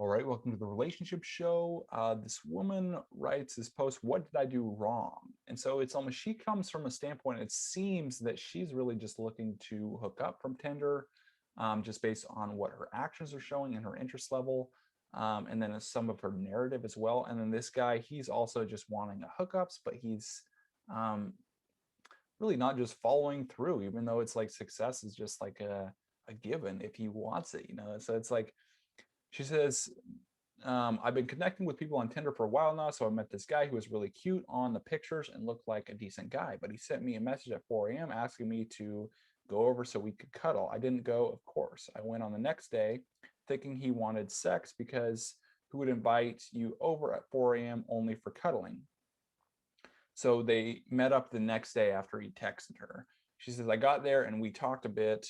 All right, welcome to the relationship show. This woman writes this post, "What did I do wrong?" And so it's almost, she comes from a standpoint, it seems that she's really just looking to hook up from Tinder, just based on what her actions are showing and her interest level. And then some of her narrative as well. And then this guy, he's also just wanting a hookups, but he's um, really not just following through, even though it's like success is just like a given if he wants it, you know? So it's like, she says, I've been connecting with people on Tinder for a while now, so I met this guy who was really cute on the pictures and looked like a decent guy. But he sent me a message at 4 a.m. asking me to go over so we could cuddle. I didn't go, of course. I went on the next day thinking he wanted sex because who would invite you over at 4 a.m. only for cuddling? So they met up the next day after he texted her. She says, I got there and we talked a bit.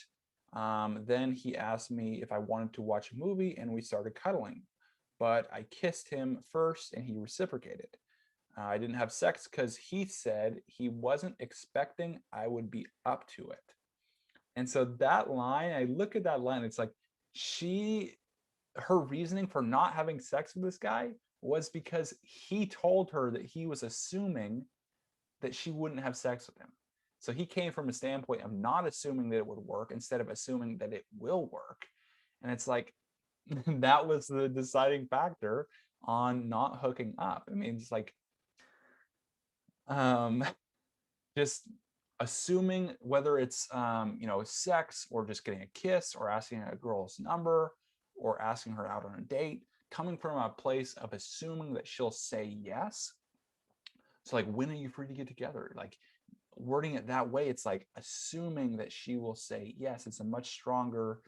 Then he asked me if I wanted to watch a movie and we started cuddling. But I kissed him first and he reciprocated. I didn't have sex because he said he wasn't expecting I would be up to it. And so that line, I look at that line, it's like her reasoning for not having sex with this guy was because he told her that he was assuming that she wouldn't have sex with him. So he came from a standpoint of not assuming that it would work instead of assuming that it will work. And it's like, that was the deciding factor on not hooking up. I mean, it's like, um, just assuming whether it's, sex or just getting a kiss or asking a girl's number or asking her out on a date, coming from a place of assuming that she'll say yes. So like, when are you free to get together? Like, wording it that way, it's like assuming that she will say yes. It's a much stronger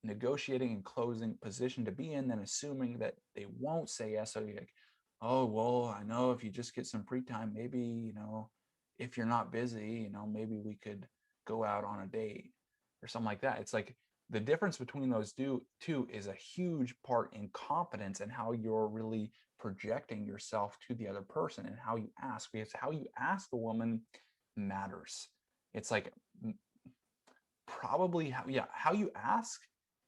negotiating and closing position to be in than assuming that they won't say yes. So you're like, oh, well, I know if you just get some free time, maybe, if you're not busy, maybe we could go out on a date or something like that. It's like the difference between those two is a huge part in confidence and how you're really projecting yourself to the other person and how you ask, because how you ask a woman matters. It's like probably how you ask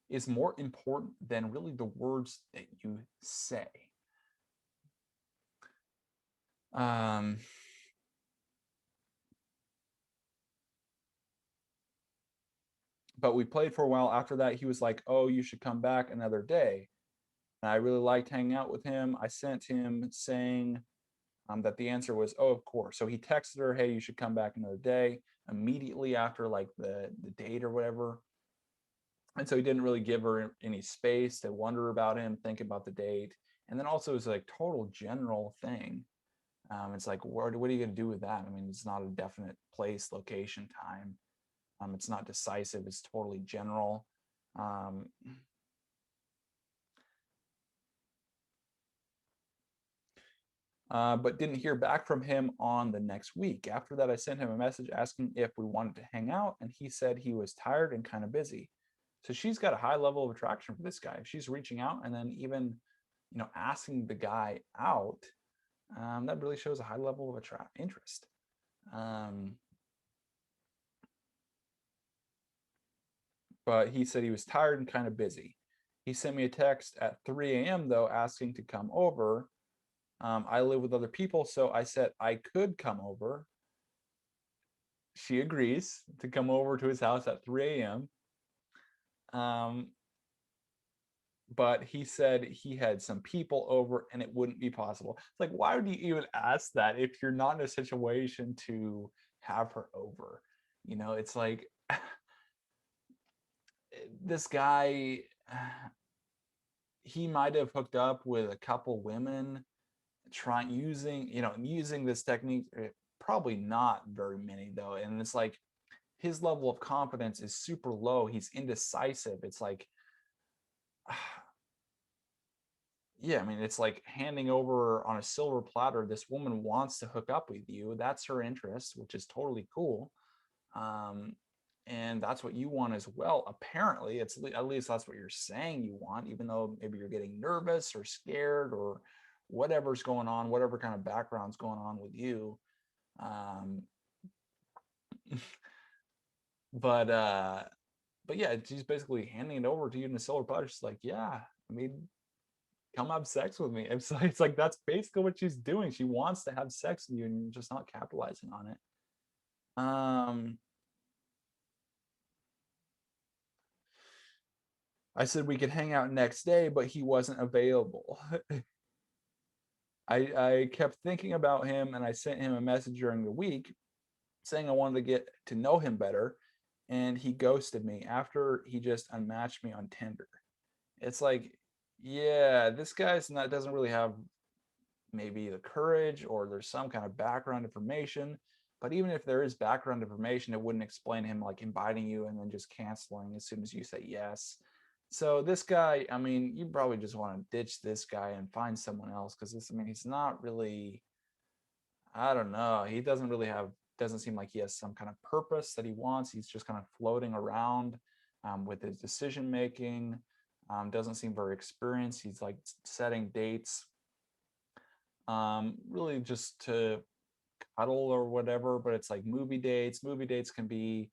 is more important than really the words that you say. um but we played for a while. After that, he was like, oh, you should come back another day. And I really liked hanging out with him. I sent him saying that the answer was, oh, of course. So he texted her, hey, you should come back another day, immediately after like the date or whatever. And so he didn't really give her any space to wonder about him, think about the date. And then also it's like total general thing. It's like, what are you going to do with that? I mean, it's not a definite place, location, time. It's not decisive. It's totally general. Um, but didn't hear back from him on the next week. After that, I sent him a message asking if we wanted to hang out, and he said he was tired and kind of busy. So she's got a high level of attraction for this guy. If she's reaching out and then even, asking the guy out, that really shows a high level of interest. Um, but he said he was tired and kind of busy. He sent me a text at 3 a.m. though, asking to come over. I live with other people, so I said I could come over. She agrees to come over to his house at 3 a.m. Um, but he said he had some people over and it wouldn't be possible. It's like, why would you even ask that if you're not in a situation to have her over? It's like, this guy, he might have hooked up with a couple women trying using this technique. Probably not very many though. And it's like his level of confidence is super low. He's indecisive. It's like, yeah, I mean, it's like handing over on a silver platter. This woman wants to hook up with you. That's her interest, which is totally cool. Um, and that's what you want as well. Apparently, at least that's what you're saying you want, even though maybe you're getting nervous or scared or whatever's going on, whatever kind of background's going on with you. Um, but uh, but yeah, she's basically handing it over to you in a silver platter. She's like, yeah, I mean, come have sex with me. It's like that's basically what she's doing. She wants to have sex with you, and you're just not capitalizing on it. Um, I said we could hang out next day, but he wasn't available. I kept thinking about him, and I sent him a message during the week saying I wanted to get to know him better, and he ghosted me after he just unmatched me on Tinder. It's like, yeah, this guy's not doesn't really have maybe the courage, or there's some kind of background information. But even if there is background information, it wouldn't explain him like inviting you and then just canceling as soon as you say yes. So this guy, I mean, you probably just want to ditch this guy and find someone else, because this, I mean, he's not really, I don't know, he doesn't really have, doesn't seem like he has some kind of purpose that he wants. He's just kind of floating around with his decision making. Doesn't seem very experienced. He's like setting dates really just to cuddle or whatever, but it's like movie dates. Movie dates can be,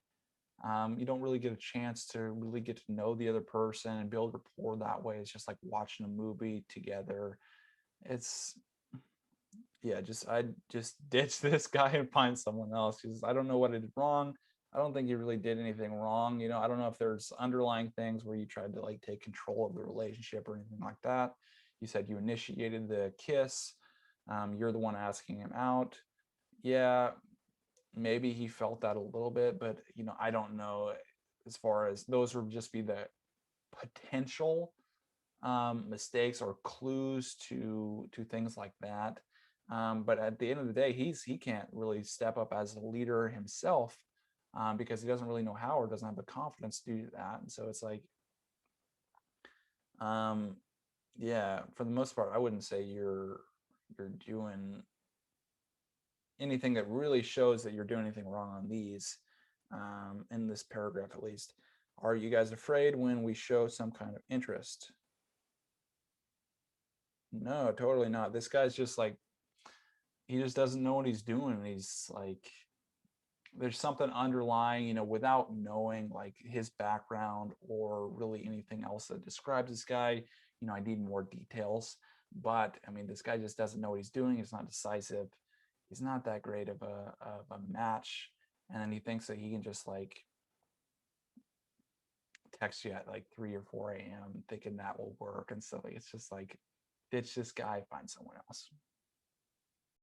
you don't really get a chance to really get to know the other person and build rapport that way. It's just like watching a movie together. It's, yeah, just I just ditch this guy and find someone else, because I don't know what I did wrong. I don't think you really did anything wrong. You know, I don't know if there's underlying things where you tried to like take control of the relationship or anything like that. You said you initiated the kiss. You're the one asking him out. Yeah, maybe he felt that a little bit, but you know, I don't know. As far as those would just be the potential mistakes or clues to things like that. But at the end of the day, he can't really step up as a leader himself, because he doesn't really know how, or doesn't have the confidence to do that. And so it's like, um, yeah, for the most part, I wouldn't say you're doing anything that really shows that you're doing anything wrong on these, in this paragraph at least. Are you guys afraid when we show some kind of interest? No, totally not. This guy's just like, he just doesn't know what he's doing. He's like, there's something underlying, you know, without knowing like his background or really anything else that describes this guy. You know, I need more details. But I mean, this guy just doesn't know what he's doing. He's not decisive. He's not that great of a match. And then he thinks that he can just like text you at like 3 or 4 a.m. thinking that will work. And so it's just like, ditch this guy, find someone else.